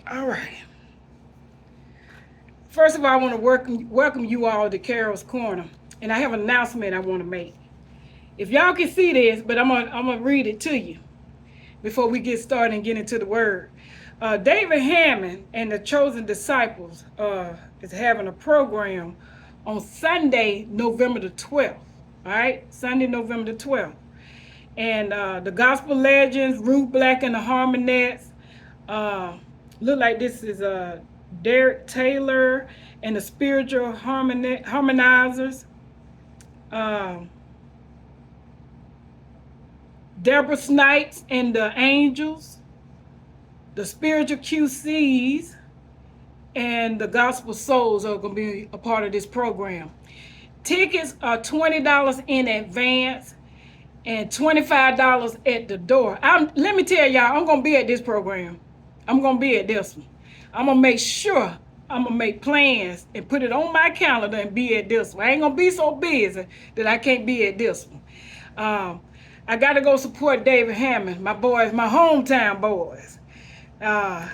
All right. First of all, I want to welcome you all to Carol's Corner, and I have an announcement I want to make. If y'all can see this, but I'm gonna read it to you before we get started and get into the word. David Hammond and the Chosen Disciples is having a program on Sunday, November the 12th. All right, Sunday, November the 12th, and the Gospel Legends, Ruth Black and the Harmonettes. Uh, Look like this is Derek Taylor and the Spiritual Harmonizers. Um, Deborah Snipes and the Angels, the Spiritual QCs, and the Gospel Souls are going to be a part of this program. Tickets are $20 in advance and $25 at the door. Let me tell y'all, I'm going to be at this program. I'm going to be at this one. I'm going to make sure I'm going to make plans and put it on my calendar and be at this one. I ain't going to be so busy that I can't be at this one. I got to go support David Hammond, my boys, my hometown boys, uh,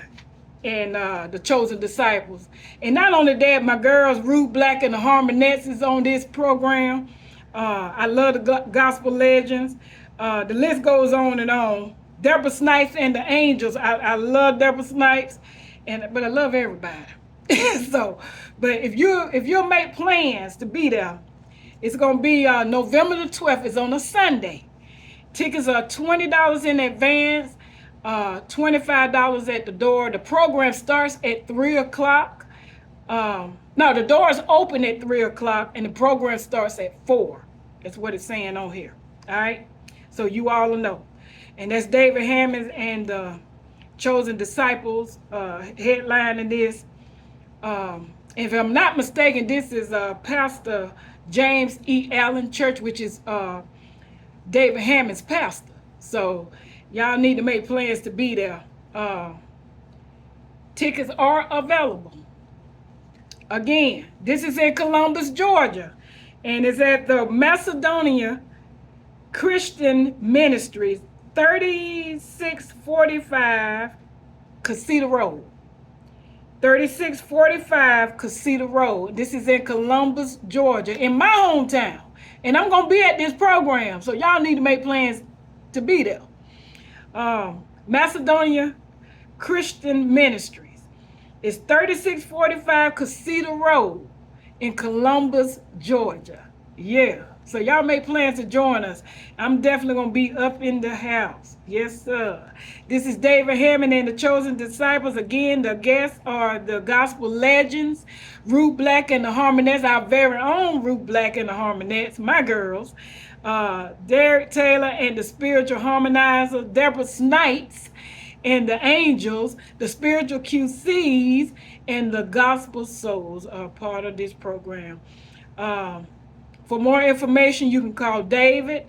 and the Chosen Disciples. And not only that, my girls, Ruth Black and the Harmonettes is on this program. I love the Gospel Legends. The list goes on and on. Deborah Snipes and the Angels. I love Deborah Snipes, but I love everybody. So, but if you make plans to be there, it's gonna be November the 12th. It's on a Sunday. Tickets are $20 in advance, $25 at the door. The program starts at 3 o'clock. No, the doors open at 3 o'clock and the program starts at 4. That's what it's saying on here. All right? So you all know. And that's David Hammond and the Chosen Disciples headlining this. If I'm not mistaken, this is Pastor James E. Allen Church, which is David Hammond's pastor. So y'all need to make plans to be there. Tickets are available. Again, this is in Columbus, Georgia, and it's at the Macedonia Christian Ministries, 3645 Casita Road. 3645 Casita Road. This is in Columbus, Georgia, in my hometown. And I'm going to be at this program, so y'all need to make plans to be there. Macedonia Christian Ministries. It's 3645 Casita Road in Columbus, Georgia. Yeah. So y'all make plans to join us. I'm definitely going to be up in the house. Yes, sir. This is David Hammond and the Chosen Disciples. Again, the guests are the Gospel Legends, Ruth Black and the Harmonettes, our very own Ruth Black and the Harmonettes, my girls. Derek Taylor and the Spiritual Harmonizer, Deborah Snipes and the Angels, the Spiritual QCs, and the Gospel Souls are part of this program. For more information, you can call David,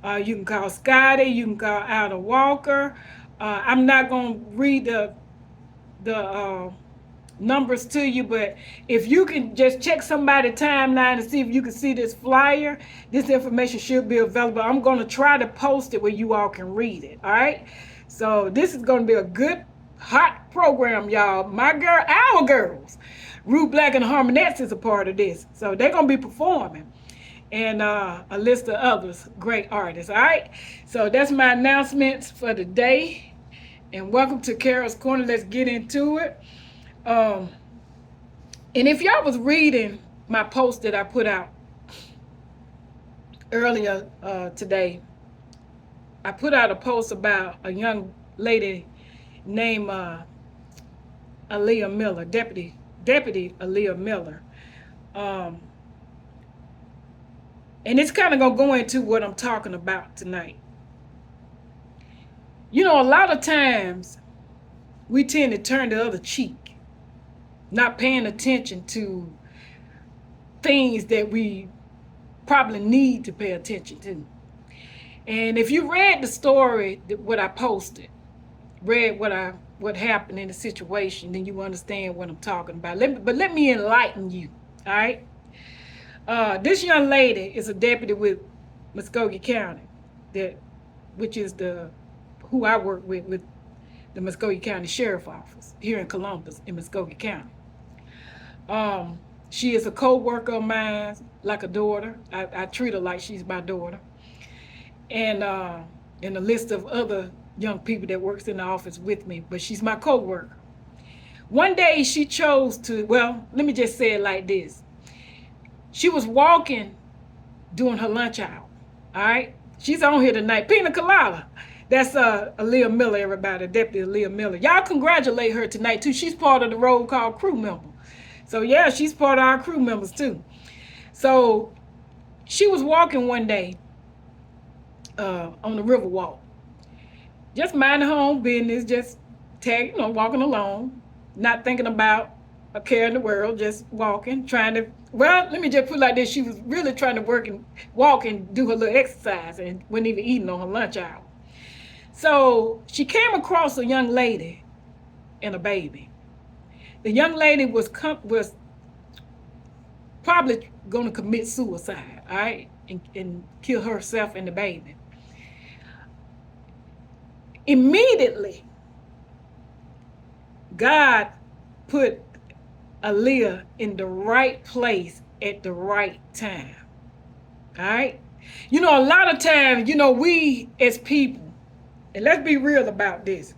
you can call Scotty, you can call Alda Walker. I'm not going to read the numbers to you, but if you can just check somebody's timeline to see if you can see this flyer, this information should be available. I'm going to try to post it where you all can read it. All right. So this is going to be a good, hot program, y'all. Our girls, Ruth Black and the Harmonettes is a part of this. So they're going to be performing. And a list of others, great artists. All right. So that's my announcements for the day. And welcome to Carol's Corner. Let's get into it. And if y'all was reading my post that I put out earlier today, I put out a post about a young lady named Aaliyah Miller, Deputy Aaliyah Miller. And it's kind of going to go into what I'm talking about tonight. You know, a lot of times we tend to turn the other cheek, not paying attention to things that we probably need to pay attention to. And if you read the story, what I posted, read what happened in the situation, then you understand what I'm talking about. But let me enlighten you, all right? This young lady is a deputy with Muskogee County, which is who I work with the Muskogee County Sheriff Office here in Columbus, in Muskogee County. She is a co-worker of mine, like a daughter. I treat her like she's my daughter. And a list of other young people that works in the office with me, but she's my co-worker. One day she chose to, well, let me just say it like this. She was walking during her lunch hour, all right? She's on here tonight. Pina Colada. That's Aaliyah Miller, everybody, Deputy Aaliyah Miller. Y'all congratulate her tonight, too. She's part of the roll call crew member. So, yeah, she's part of our crew members, too. So, she was walking one day on the river walk. Just minding her own business, just walking along, not thinking about a care in the world, just walking, trying to, well, let me just put it like this. She was really trying to walk and do her little exercise and wasn't even eating on her lunch hour. So she came across a young lady and a baby. The young lady was probably going to commit suicide, all right, and kill herself and the baby. Immediately, God put Aaliyah in the right place at the right time. All right? You know, a lot of times, we as people, and let's be real about this,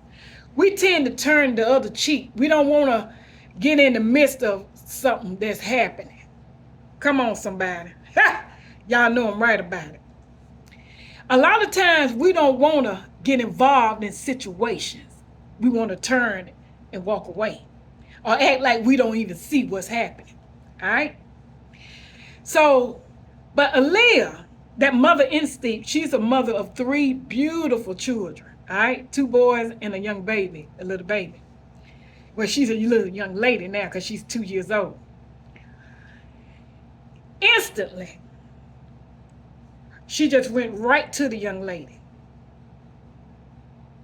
we tend to turn the other cheek. We don't want to get in the midst of something that's happening. Come on, somebody. Y'all know I'm right about it. A lot of times we don't want to get involved in situations. We want to turn and walk away or act like we don't even see what's happening. All right? So, but Aaliyah, that mother instinct, she's a mother of 3 beautiful children. All right? 2 boys and a young baby, a little baby. Well, she's a little young lady now because she's 2 years old. Instantly, she just went right to the young lady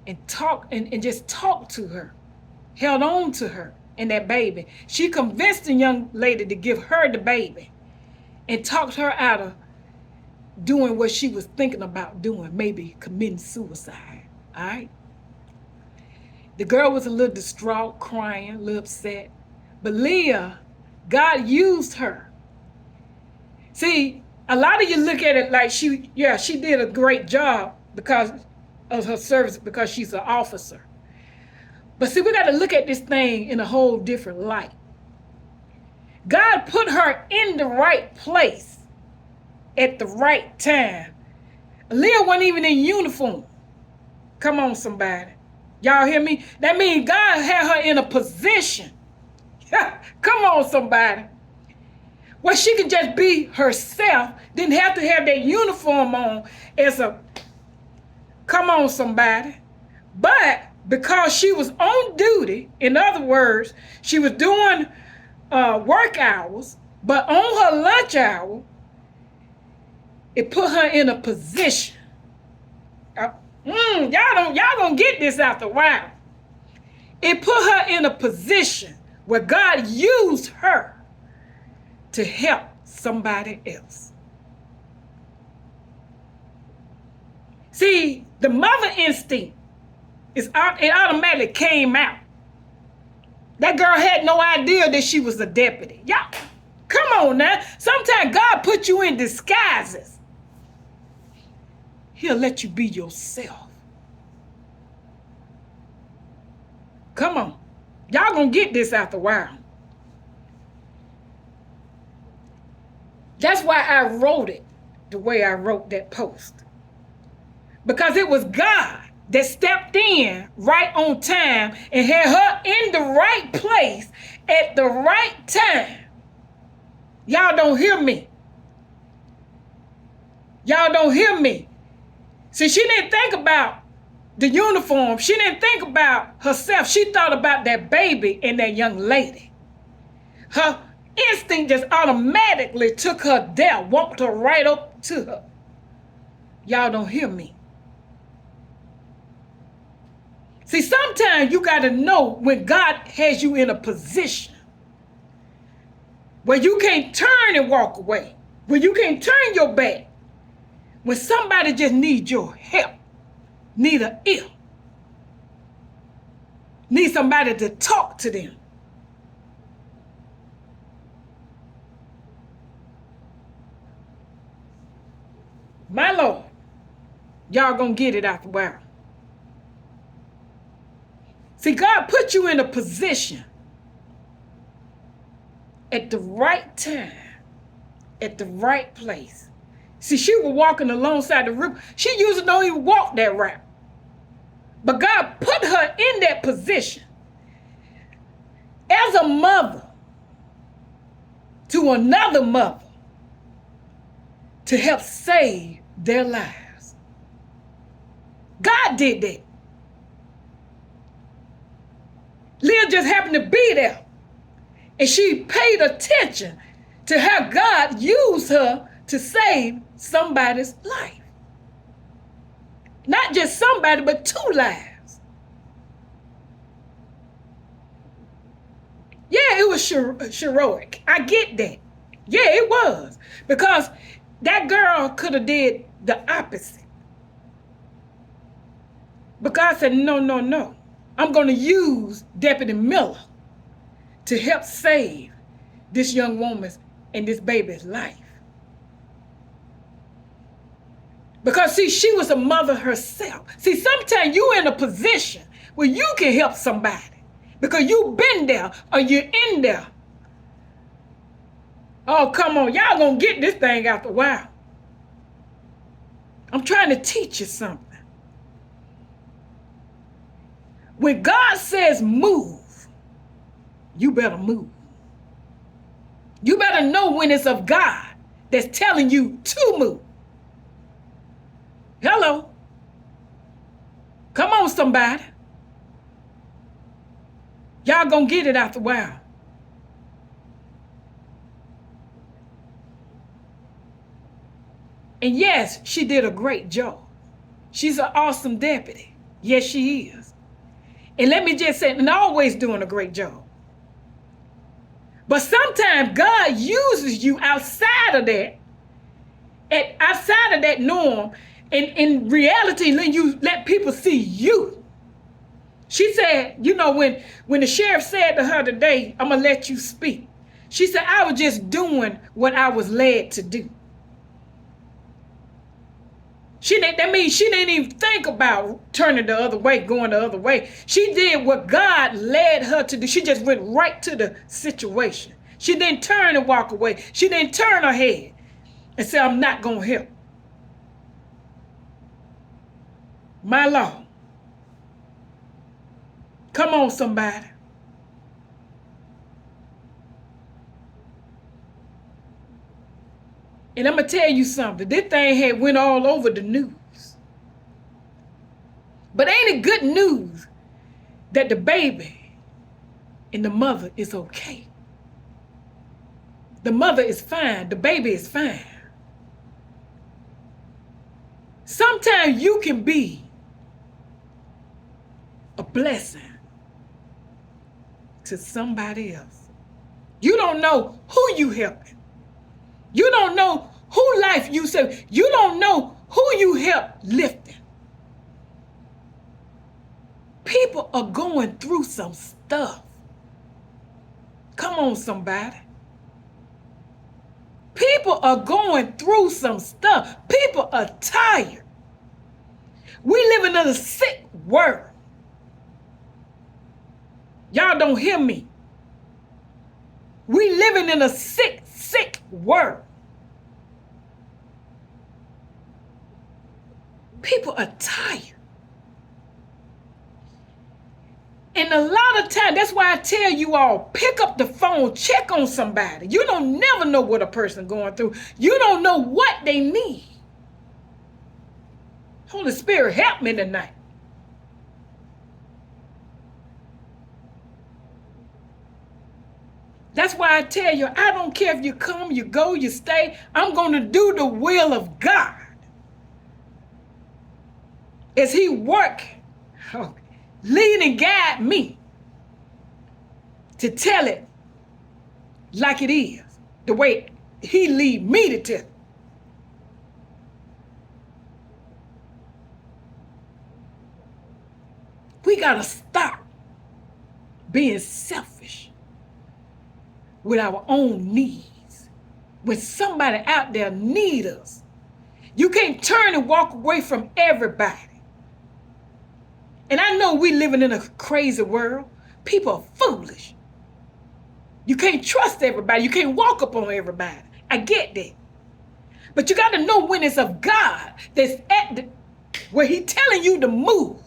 and talked and just talked to her, held on to her and that baby. She convinced the young lady to give her the baby and talked her out of doing what she was thinking about doing, maybe committing suicide. All right? The girl was a little distraught, crying, a little upset. But Leah, God used her. See, a lot of you look at it like she did a great job because of her service, because she's an officer. But see, we got to look at this thing in a whole different light. God put her in the right place at the right time. Leah wasn't even in uniform. Come on, somebody. Y'all hear me? That means God had her in a position. Come on, somebody. Where she could just be herself, didn't have to have that uniform on as a, come on, somebody. But because she was on duty, in other words, she was doing work hours, but on her lunch hour, it put her in a position. Y'all gonna get this after a while. It put her in a position where God used her to help somebody else. See, the mother instinct it automatically came out. That girl had no idea that she was a deputy. Y'all, come on now. Sometimes God put you in disguises. He'll let you be yourself. Come on. Y'all gonna get this after a while. That's why I wrote it the way I wrote that post. Because it was God that stepped in right on time and had her in the right place at the right time. Y'all don't hear me. Y'all don't hear me. See, she didn't think about the uniform. She didn't think about herself. She thought about that baby and that young lady. Her instinct just automatically took her there, walked her right up to her. Y'all don't hear me. See, sometimes you got to know when God has you in a position where you can't turn and walk away, where you can't turn your back, when somebody just needs your help, need an ear. need somebody to talk to them. My Lord, y'all gonna get it after a while. See, God put you in a position at the right time, at the right place. See, she was walking alongside the river. She usually don't even walk that route. But God put her in that position as a mother to another mother to help save their lives. God did that. Leah just happened to be there. And she paid attention to how God used her to save somebody's life. Not just somebody, but 2 lives. Yeah, it was heroic. I get that. Yeah, it was. Because that girl could have did the opposite. But God said, no, no, no. I'm going to use Deputy Miller to help save this young woman's and this baby's life. Because, see, she was a mother herself. See, sometimes you're in a position where you can help somebody because you've been there or you're in there. Oh, come on. Y'all gonna get this thing after a while. I'm trying to teach you something. When God says move, you better move. You better know when it's of God that's telling you to move. Hello. Come on, somebody. Y'all gonna get it after a while. And yes, she did a great job. She's an awesome deputy. Yes, she is. And let me just say, and always doing a great job. But sometimes God uses you outside of that, outside of that norm, and in reality, let people see you. She said, you know, when the sheriff said to her today, I'm going to let you speak. She said, I was just doing what I was led to do. That means she didn't even think about turning the other way, going the other way. She did what God led her to do. She just went right to the situation. She didn't turn and walk away. She didn't turn her head and say, I'm not going to help. My Lord. Come on, somebody. And I'm going to tell you something. This thing had went all over the news. But ain't it good news that the baby and the mother is okay? The mother is fine. The baby is fine. Sometimes you can be a blessing to somebody else. You don't know who you helping. You don't know who life you save. You don't know who you help lifting. People are going through some stuff. Come on, somebody. People are going through some stuff. People are tired. We live in a sick world. Y'all don't hear me. We living in a sick world. People are tired. And a lot of time, that's why I tell you all, pick up the phone, check on somebody. You don't never know what a person going through. You don't know what they need. Holy Spirit, help me tonight. That's why I tell you, I don't care if you come, you go, you stay. I'm going to do the will of God. As he work, lead and guide me to tell it like it is, the way he lead me to tell it. We got to stop being selfish with our own needs. When somebody out there needs us, you can't turn and walk away from everybody. And I know we living in a crazy world. People are foolish. You can't trust everybody. You can't walk up on everybody. I get that. But you got to know when it's of God that's where He's telling you to move.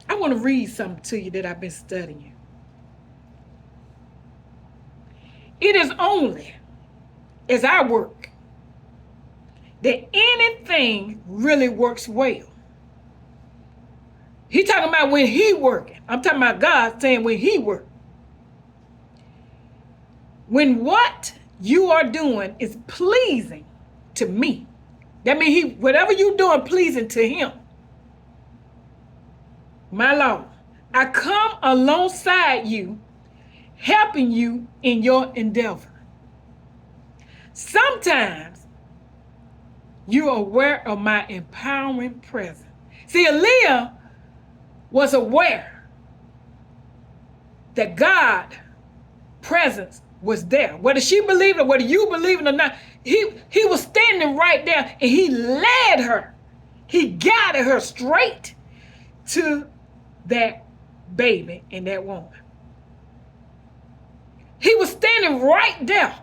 I want to read something to you that I've been studying. It is only as I work that anything really works well. He talking about when He working. I'm talking about God saying when He work. When what you are doing is pleasing to me. That means whatever you doing pleasing to Him. My Lord, I come alongside you, helping you in your endeavor. Sometimes you're aware of my empowering presence. See, Aaliyah was aware that God's presence was there. Whether she believed it, whether you believe it or not, he was standing right there, and He led her. He guided her straight to that baby and that woman. He was standing right there.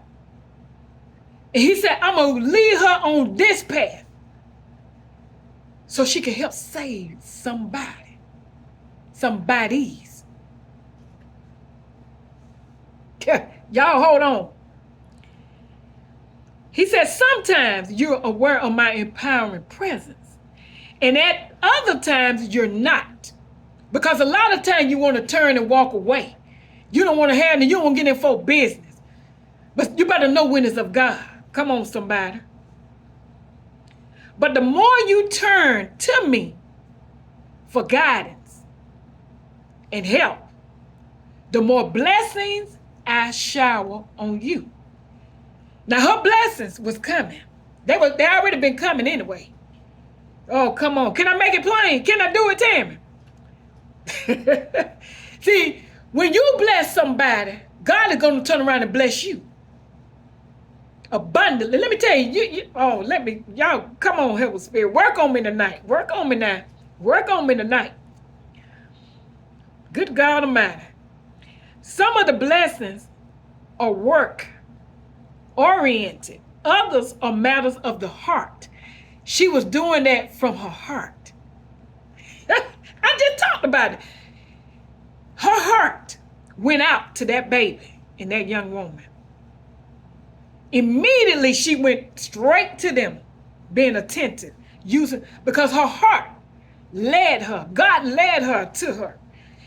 And He said, I'm going to lead her on this path so she can help save somebody. Somebody's. Y'all hold on. He said, sometimes you're aware of my empowering presence. And at other times you're not. Because a lot of times you want to turn and walk away. You don't want to have it, you don't want to get in for business. But you better know when it's of God. Come on, somebody. But the more you turn to me for guidance and help, the more blessings I shower on you. Now her blessings was coming. They already been coming anyway. Oh, come on. Can I make it plain? Can I do it, Tammy? See, when you bless somebody, God is going to turn around and bless you abundantly. Let me tell you, y'all, come on, Holy Spirit. Work on me tonight. Work on me now. Work on me tonight. Good God Almighty. Some of the blessings are work-oriented. Others are matters of the heart. She was doing that from her heart. I just talked about it. Her heart went out to that baby and that young woman. Immediately she went straight to them, being attentive, because her heart led her. God led her to her.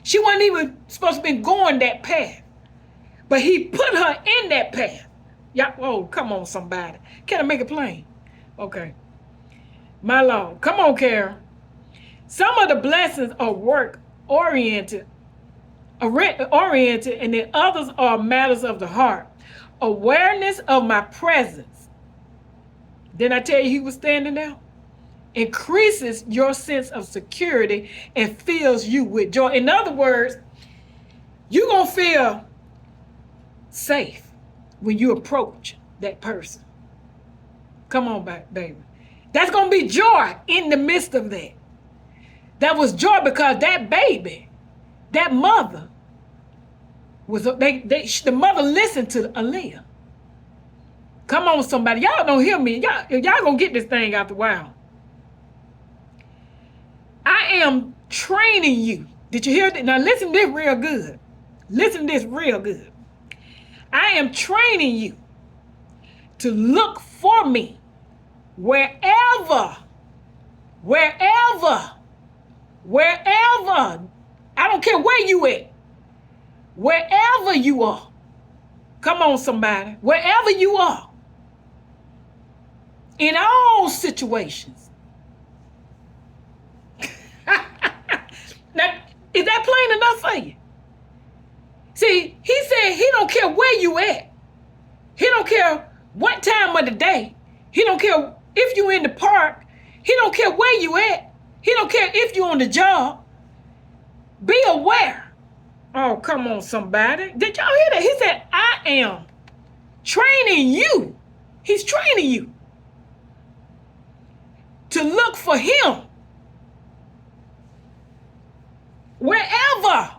She wasn't even supposed to be going that path, but He put her in that path. Yeah, oh, come on, somebody. Can I make it plain? Okay. My Lord. Come on, Carol. Some of the blessings are work-oriented, and the others are matters of the heart. Awareness of my presence. Didn't I tell you He was standing there? Increases your sense of security and fills you with joy. In other words, you're going to feel safe when you approach that person. Come on back, baby. That's going to be joy in the midst of that. That was joy because that baby, that mother, the mother listened to Aaliyah. Come on, somebody. Y'all don't hear me. Y'all going to get this thing after a while. I am training you. Did you hear that? Now listen to this real good. Listen to this real good. I am training you to look for me wherever, I don't care where you at, wherever you are. Come on, somebody. Wherever you are. In all situations. Now, is that plain enough for you? See, He said He don't care where you at. He don't care what time of the day. He don't care if you in the park. He don't care where you at. He don't care if you're on the job. Be aware. Oh, come on, somebody. Did y'all hear that? He said, I am training you. He's training you to look for him wherever.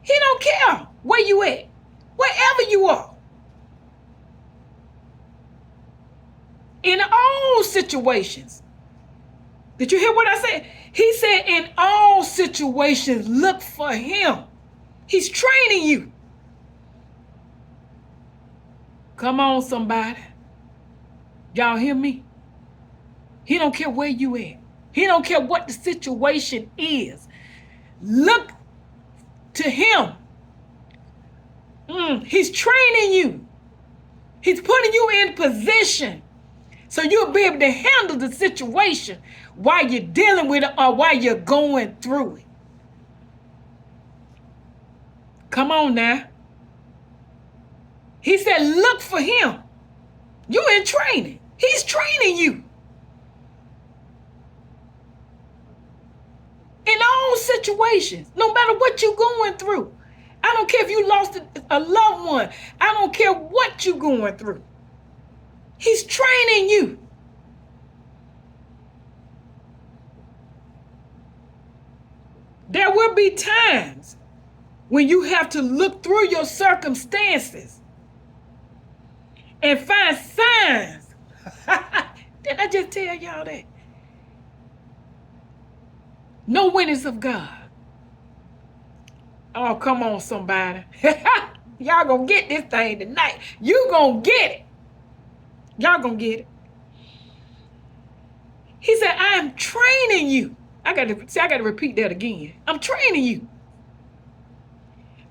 He don't care where you at, wherever you are. In all situations. Did you hear what I said? He said, in all situations, look for him. He's training you. Come on, somebody. Y'all hear me? He don't care where you at. He don't care what the situation is. Look to him. He's training you. He's putting you in position so you'll be able to handle the situation while you're dealing with it or while you're going through it. Come on now. He said, look for him. You're in training. He's training you. In all situations, no matter what you're going through. I don't care if you lost a loved one. I don't care what you're going through. He's training you. There will be times when you have to look through your circumstances and find signs. Did I just tell y'all that? No witness of God. Oh, come on, somebody. Y'all gonna get this thing tonight. You gonna get it. Y'all gonna get it. He said, I am training you. I got to repeat that again. I'm training you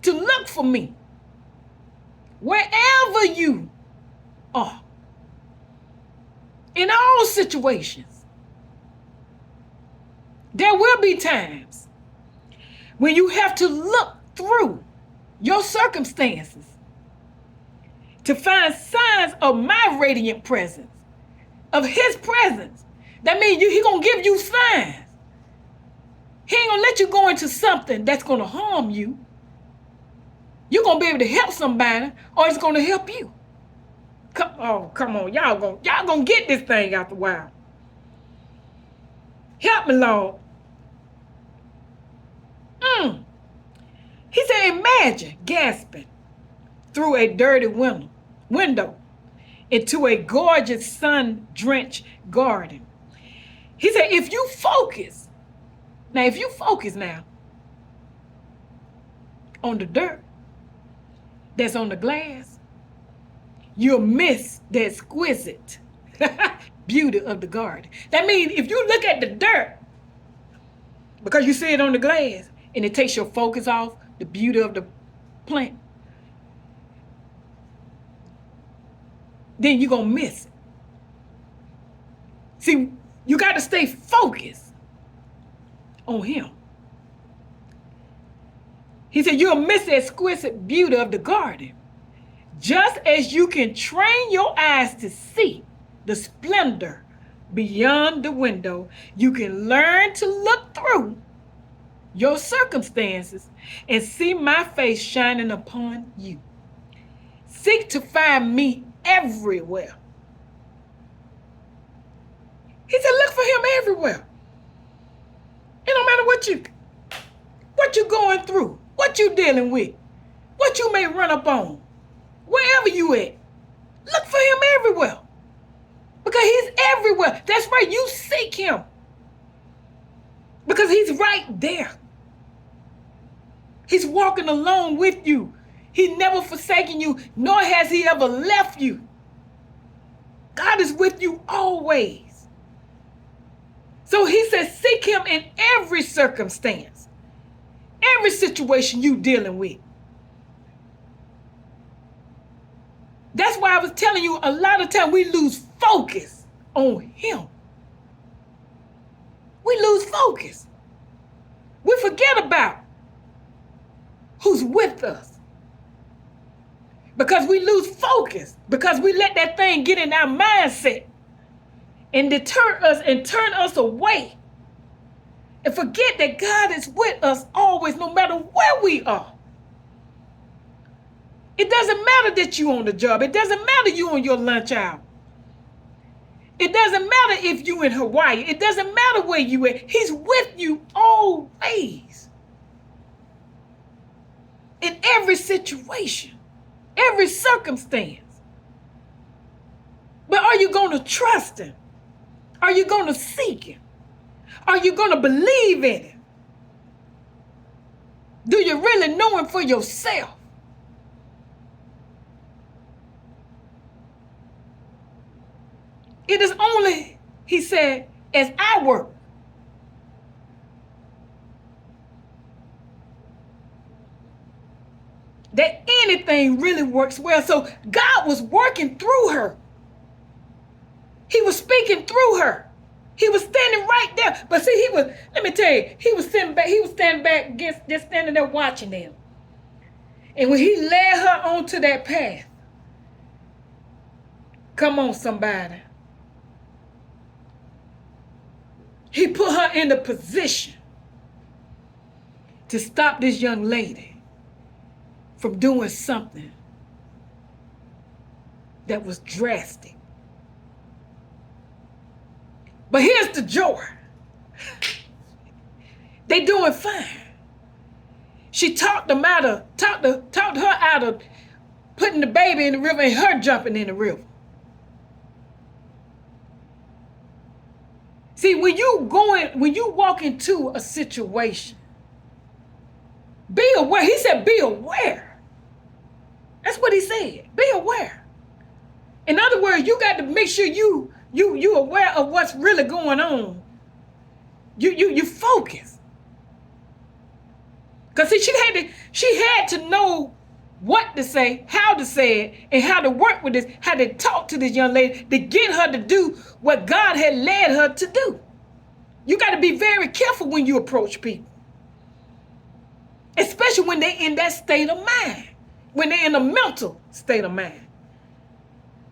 to look for me wherever you are. In all situations. There will be times when you have to look through your circumstances to find signs of my radiant presence, of his presence. That means he gonna give you signs. He ain't gonna let you go into something that's gonna harm you. You're gonna be able to help somebody, or it's gonna help you. Come on, y'all gonna get this thing after a while. Help me, Lord. He said, imagine gasping through a dirty window into a gorgeous sun-drenched garden. He said, if you focus now on the dirt that's on the glass, you'll miss the exquisite beauty of the garden. That means if you look at the dirt, because you see it on the glass, and it takes your focus off the beauty of the plant, then you're going to miss it. See, you got to stay focused on him. He said, you'll miss the exquisite beauty of the garden. Just as you can train your eyes to see the splendor beyond the window, you can learn to look through your circumstances and see my face shining upon you. Seek to find me everywhere. He said, look for him everywhere. It don't matter what you going through, what you dealing with, what you may run up on, wherever you at. Look for him everywhere. Because he's everywhere. That's right, you seek him. Because he's right there. He's walking along with you. He's never forsaken you, nor has he ever left you. God is with you always. So he says, seek him in every circumstance, every situation you dealing with. That's why I was telling you, a lot of time we lose focus on him. We lose focus. We forget about who's with us. Because we lose focus. Because we let that thing get in our mindset and deter us and turn us away and forget that God is with us always, no matter where we are. It doesn't matter that you're on the job. It doesn't matter you on your lunch hour. It doesn't matter if you in Hawaii. It doesn't matter where you at. He's with you always. In every situation, every circumstance. But are you going to trust him? Are you going to seek him? Are you going to believe in him? Do you really know him for yourself? It is only, he said, as I work. That anything really works well. So God was working through her. He was speaking through her. He was standing right there. But see, let me tell you, he was standing back against, just standing there watching them. And when he led her onto that path, come on, somebody. He put her in the position to stop this young lady from doing something that was drastic. But here's the joy. They doing fine. She talked her out of putting the baby in the river and her jumping in the river. See, when you walk into a situation, be aware. He said, be aware. That's what he said. Be aware. In other words, you got to make sure you aware of what's really going on. You focus. Because see, she had to know what to say, how to say it, and how to work with this, how to talk to this young lady to get her to do what God had led her to do. You got to be very careful when you approach people. Especially when they're in that state of mind. When they're in a mental state of mind.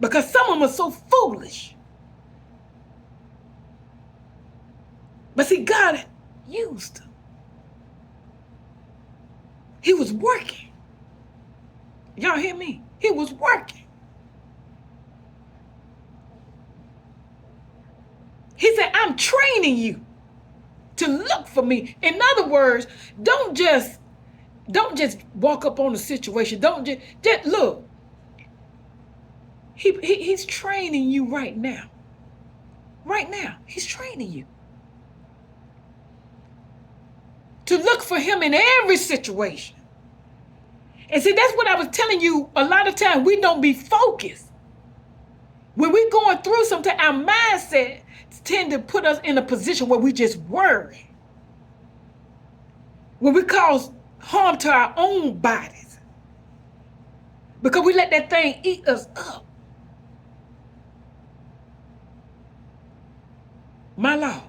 Because some of them are so foolish. But see, God used them. He was working. Y'all hear me? He was working. He said, I'm training you to look for me. In other words, don't just walk up on a situation. Don't just look. He's training you right now. Right now, he's training you to look for him in every situation. And see, that's what I was telling you. A lot of times we don't be focused. When we're going through something, our mindset tend to put us in a position where we just worry. When we cause harm to our own bodies. Because we let that thing eat us up. My Lord.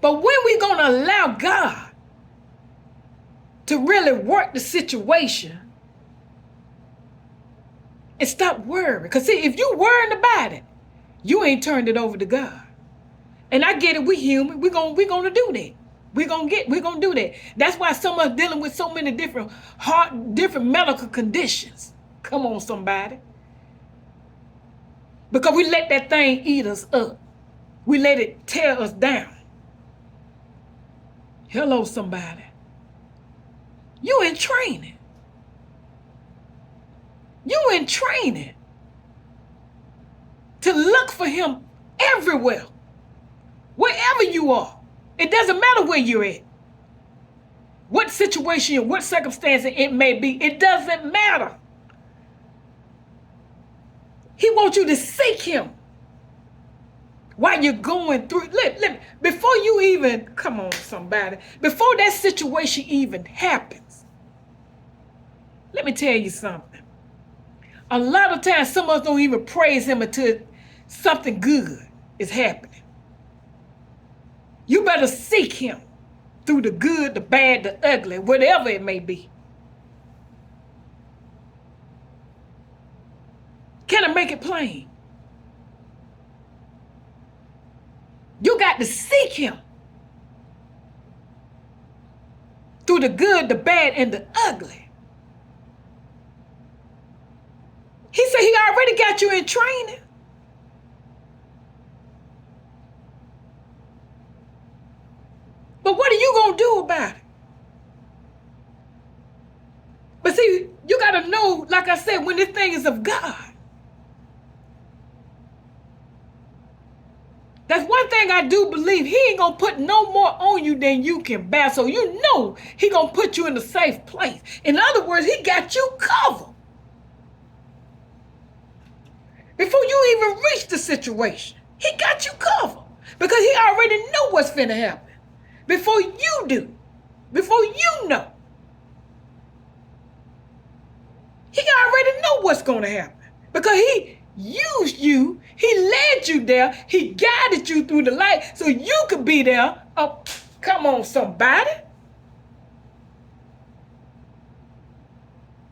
But when we going to allow God to really work the situation and stop worrying? Because see, if you worrying about it, you ain't turned it over to God. And I get it, we human. We're gonna do that. We're gonna do that. That's why some of us dealing with so many different medical conditions. Come on, somebody. Because we let that thing eat us up. We let it tear us down. Hello, somebody. You in training. You in training to look for him everywhere. Wherever you are. It doesn't matter where you're at. What situation, what circumstance it may be. It doesn't matter. He wants you to seek him while you're going through. Before you even, come on somebody, before that situation even happens, let me tell you something. A lot of times some of us don't even praise him until something good is happening. You better seek him through the good, the bad, the ugly, whatever it may be. Can I make it plain? You got to seek him through the good, the bad, and the ugly. He said he already got you in training. But what are you going to do about it? But see, you got to know, like I said, when this thing is of God. That's one thing I do believe. He ain't going to put no more on you than you can bear. So you know he going to put you in a safe place. In other words, he got you covered. Before you even reach the situation, he got you covered. Because he already know what's finna happen. Before you do. Before you know. He already know what's going to happen. Because he used you. He led you there. He guided you through the light so you could be there. Oh, come on, somebody.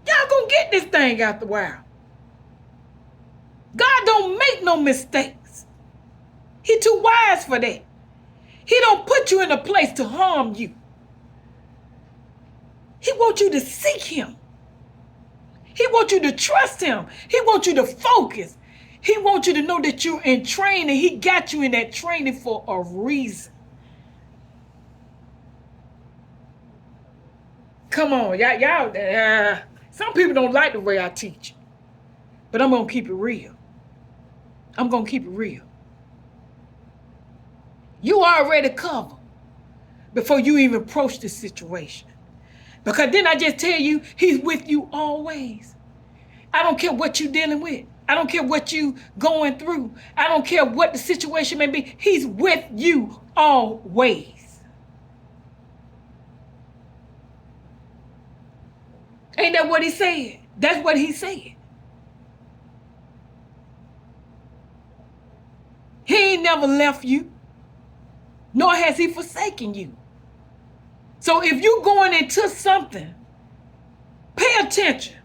Y'all gonna get this thing after a while. God don't make no mistakes. He too wise for that. He don't put you in a place to harm you. He wants you to seek him. He wants you to trust him. He wants you to focus. He wants you to know that you're in training. He got you in that training for a reason. Come on, y'all. Some people don't like the way I teach. But I'm going to keep it real. I'm going to keep it real. You already covered before you even approach this situation. Because then I just tell you, he's with you always. I don't care what you're dealing with. I don't care what you're going through. I don't care what the situation may be. He's with you always. Ain't that what he said? That's what he said. He ain't never left you, nor has he forsaken you. So if you're going into something, pay attention.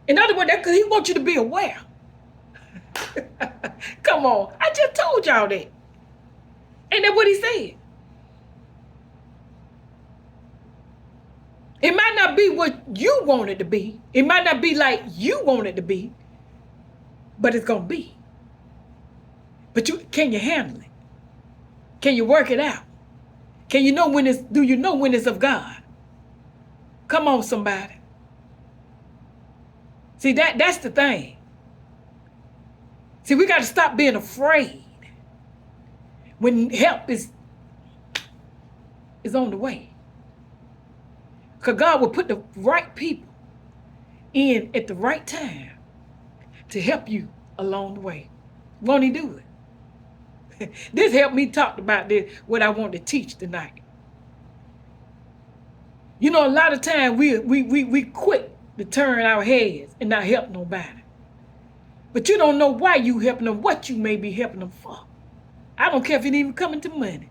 In other words, because he wants you to be aware. Come on. I just told y'all that. Ain't that what he said? It might not be what you want it to be. It might not be like you want it to be. But it's going to be. But can you handle it? Can you work it out? Can you know when it's, do you know when it's of God? Come on, somebody. See, that's the thing. See, we got to stop being afraid when help is on the way. Because God will put the right people in at the right time to help you along the way. Won't he do it? This helped me talk about this, what I want to teach tonight. You know, a lot of times we quick to turn our heads and not help nobody. But you don't know why you helping them, what you may be helping them for. I don't care if it even coming to money.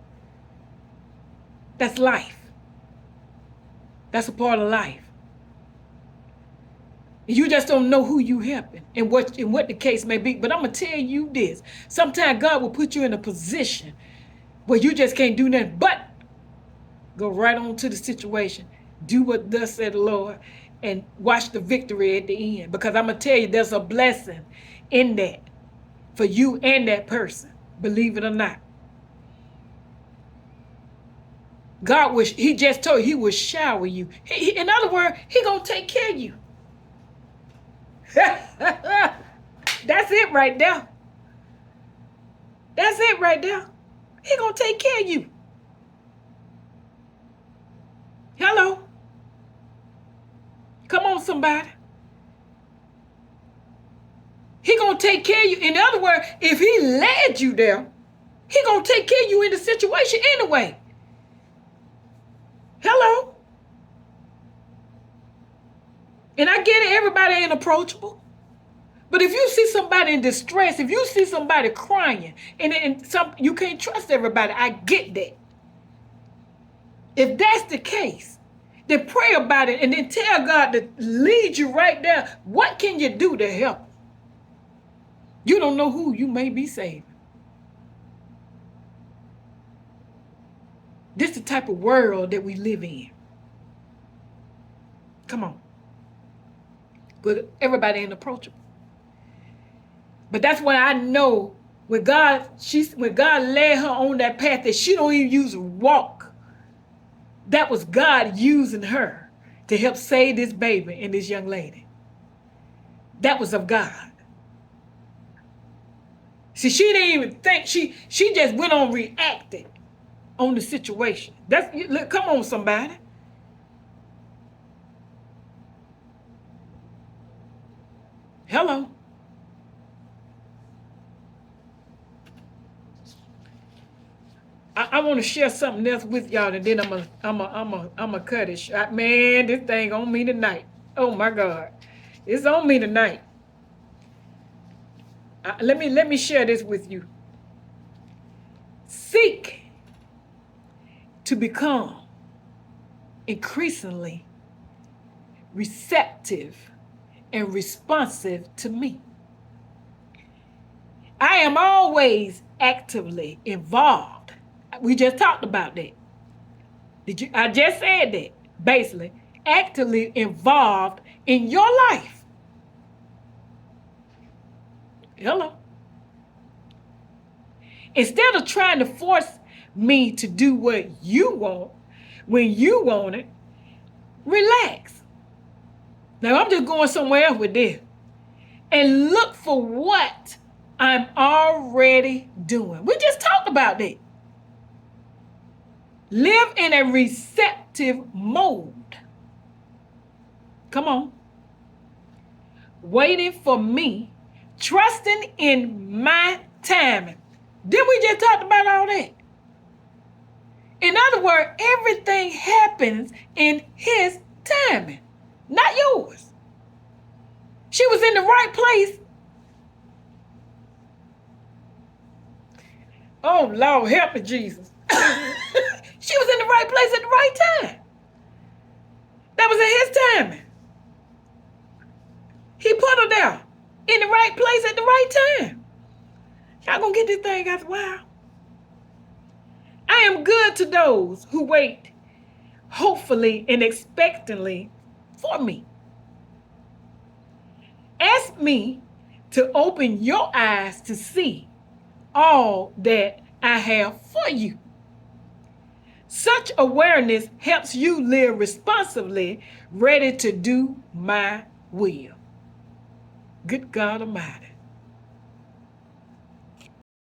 That's life. That's a part of life. You just don't know who you helping and what the case may be. But I'm going to tell you this. Sometimes God will put you in a position where you just can't do nothing but go right on to the situation. Do what thus said the Lord and watch the victory at the end. Because I'm going to tell you, there's a blessing in that for you and that person. Believe it or not. God, he just told you he will shower you. In other words, he going to take care of you. That's it right there. That's it right there. He gonna take care of you. Hello. Come on, somebody. He gonna take care of you. In other words, if he led you there, he gonna take care of you in the situation anyway. Hello. And I get it, everybody ain't approachable. But if you see somebody in distress, if you see somebody crying, and you can't trust everybody, I get that. If that's the case, then pray about it and then tell God to lead you right there. What can you do to help? You don't know who you may be saving. This is the type of world that we live in. Come on. But everybody ain't approachable. But that's when I know when God led her on that path that she don't even use a walk. That was God using her to help save this baby and this young lady. That was of God. See, she didn't even think, she just went on reacting on the situation. Look, come on, somebody. Hello. I want to share something else with y'all, and then I'm gonna cut it short. Man, this thing on me tonight. Oh my God, it's on me tonight. Let me share this with you. Seek to become increasingly receptive and responsive to me. I am always actively involved. We just talked about that. I just said that, basically. Actively involved in your life. Hello. Instead of trying to force me to do what you want, when you want it, relax. Now, I'm just going somewhere else with this. And look for what I'm already doing. We just talked about that. Live in a receptive mode. Come on. Waiting for me, trusting in my timing. Didn't we just talk about all that? In other words, everything happens in his timing, not yours. She was in the right place. Oh, Lord, help me, Jesus. She was in the right place at the right time. That was in his timing. He put her there in the right place at the right time. Y'all gonna get this thing after a while. I am good to those who wait hopefully and expectantly for me. Ask me to open your eyes to see all that I have for you. Such awareness helps you live responsibly, ready to do my will. Good God Almighty.